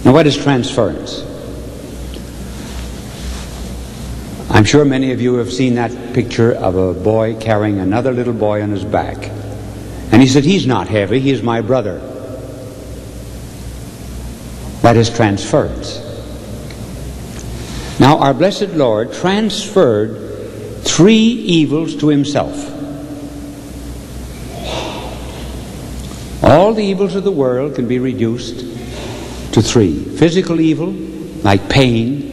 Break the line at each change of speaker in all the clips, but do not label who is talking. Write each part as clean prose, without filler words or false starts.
Now, what is transference? I'm sure many of you have seen that picture of a boy carrying another little boy on his back. And he said, he's not heavy, he's my brother. That is transference. Now, our blessed Lord transferred 3 evils to himself. All the evils of the world can be reduced to 3. Physical evil, like pain.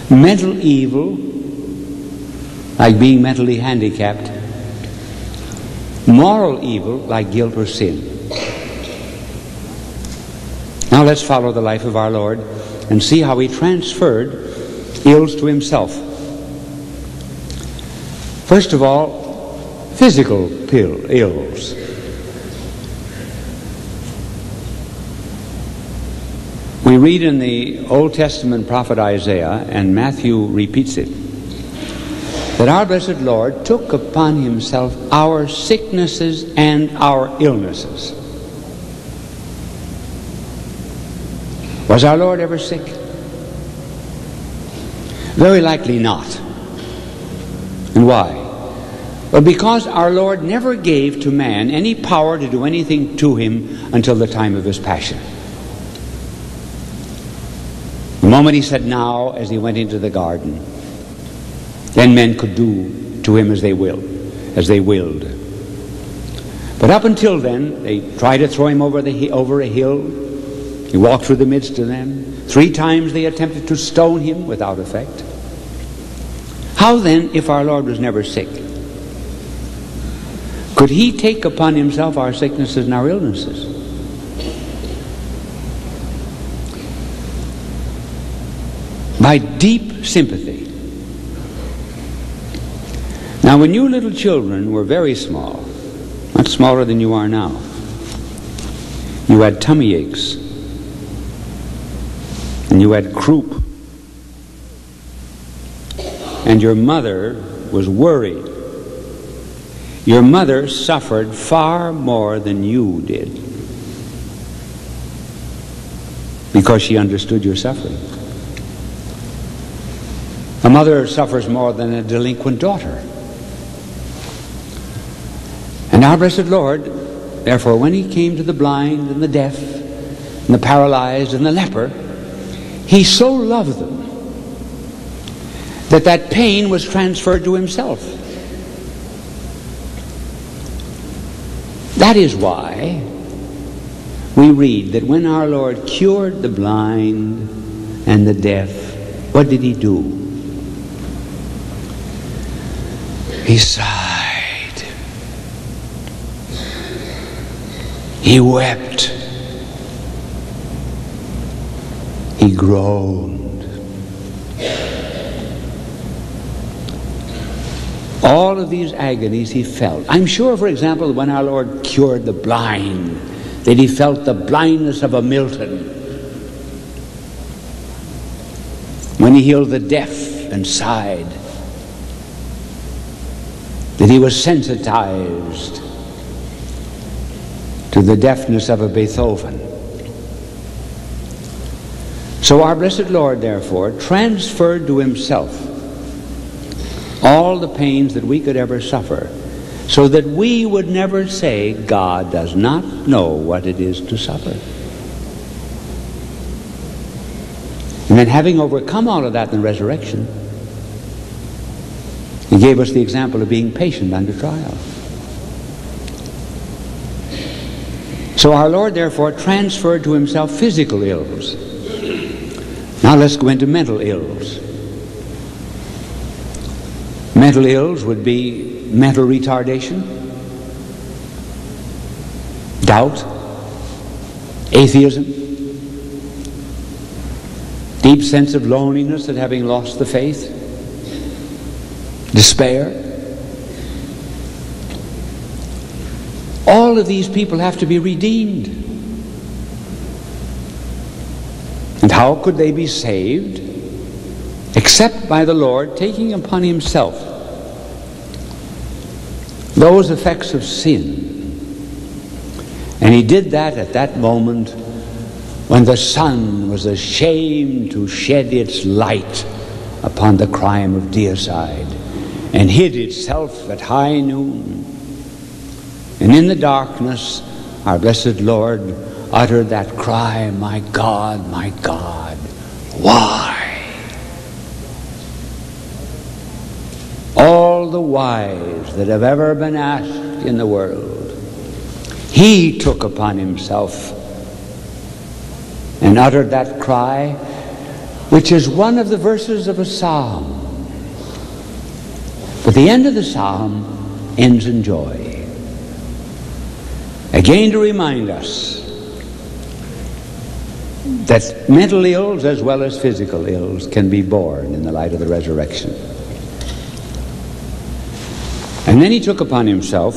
Mental evil, like being mentally handicapped. Moral evil, like guilt or sin. Now let's follow the life of our Lord and see how he transferred ills to himself. First of all, physical ills. We read in the Old Testament prophet Isaiah, and Matthew repeats it, that our blessed Lord took upon himself our sicknesses and our illnesses. Was our Lord ever sick? Very likely not. And why? Well, because our Lord never gave to man any power to do anything to him until the time of his passion. The moment he said now, as he went into the garden, then men could do to him as they willed. But up until then, they tried to throw him over a hill. He walked through the midst of them. 3 times they attempted to stone him without effect. How then, if our Lord was never sick, could he take upon himself our sicknesses and our illnesses? By deep sympathy. Now, when you little children were very small, much smaller than you are now, you had tummy aches, and you had croup, and your mother was worried. Your mother suffered far more than you did because she understood your suffering. A mother suffers more than a delinquent daughter. And our blessed Lord, therefore, when he came to the blind and the deaf and the paralyzed and the leper, he so loved them that pain was transferred to himself. That is why we read that when our Lord cured the blind and the deaf, what did he do? He sighed. He wept. He groaned. All of these agonies he felt. I'm sure, for example, when our Lord cured the blind, that he felt the blindness of a Milton. When he healed the deaf and sighed, that he was sensitized to the deafness of a Beethoven. So our blessed Lord, therefore, transferred to himself all the pains that we could ever suffer, so that we would never say, God does not know what it is to suffer. And then, having overcome all of that in the resurrection, he gave us the example of being patient under trial. So our Lord, therefore, transferred to himself physical ills. Now let's go into mental ills. Mental ills would be mental retardation, doubt, atheism, deep sense of loneliness at having lost the faith, despair. All of these people have to be redeemed. And how could they be saved? Except by the Lord taking upon himself those effects of sin. And he did that at that moment when the sun was ashamed to shed its light upon the crime of deicide, and hid itself at high noon. And in the darkness, our blessed Lord uttered that cry, my God, why? All the whys that have ever been asked in the world, he took upon himself and uttered that cry, which is one of the verses of a psalm. But the end of the psalm ends in joy. Again to remind us that mental ills as well as physical ills can be borne in the light of the resurrection. And then he took upon himself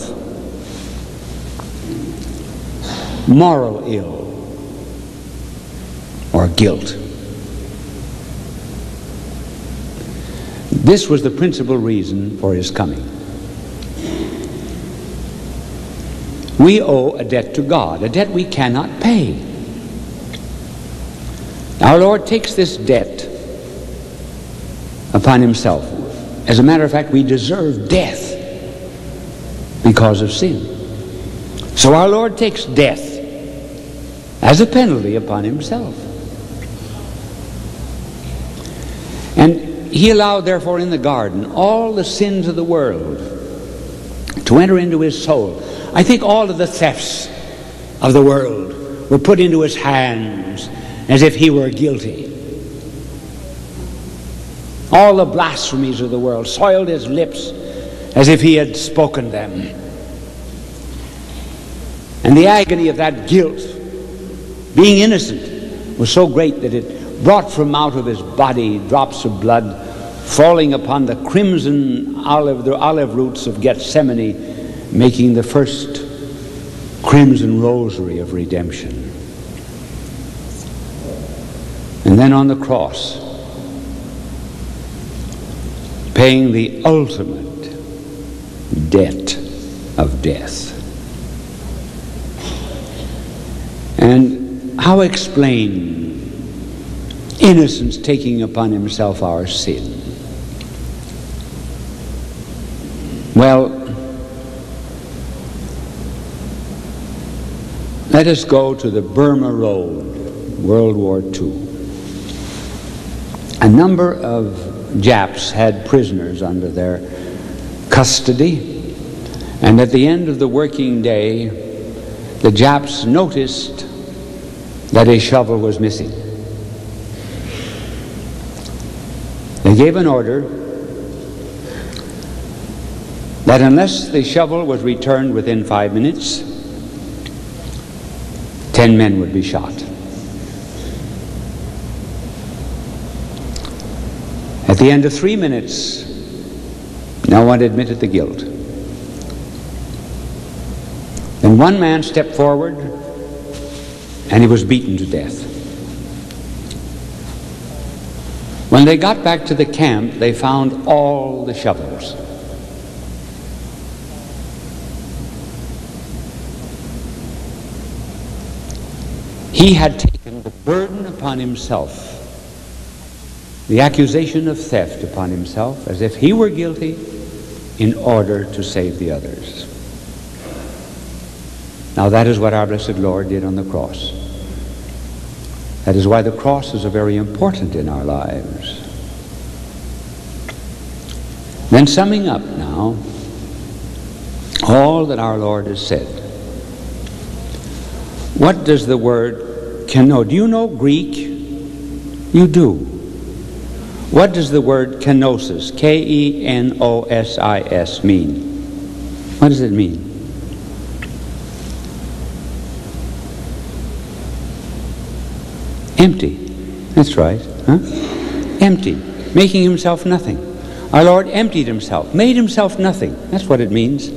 moral ill or guilt. This was the principal reason for his coming. We owe a debt to God, a debt we cannot pay. Our Lord takes this debt upon himself. As a matter of fact, we deserve death because of sin. So our Lord takes death as a penalty upon himself. And he allowed, therefore, in the garden all the sins of the world to enter into his soul. I think all of the thefts of the world were put into his hands as if he were guilty. All the blasphemies of the world soiled his lips as if he had spoken them. And the agony of that guilt, being innocent, was so great that it brought from out of his body drops of blood falling upon the crimson olive roots of Gethsemane, making the first crimson rosary of redemption. And then on the cross, paying the ultimate debt of death. And how explain innocence taking upon himself our sin? Well, let us go to the Burma Road, World War II. A number of Japs had prisoners under their custody, and at the end of the working day, the Japs noticed that a shovel was missing. They gave an order that unless the shovel was returned within 5 minutes, 10 men would be shot. At the end of 3 minutes, no one admitted the guilt. Then one man stepped forward and he was beaten to death. When they got back to the camp, they found all the shovels. He had taken the burden upon himself, the accusation of theft upon himself, as if he were guilty, in order to save the others. Now that is what our blessed Lord did on the cross. That is why the crosses are very important in our lives. Then summing up now all that our Lord has said. What does the word keno? Do you know Greek? You do. What does the word kenosis, K-E-N-O-S-I-S, mean? What does it mean? Empty. That's right. Huh? Empty. Making himself nothing. Our Lord emptied himself, made himself nothing. That's what it means.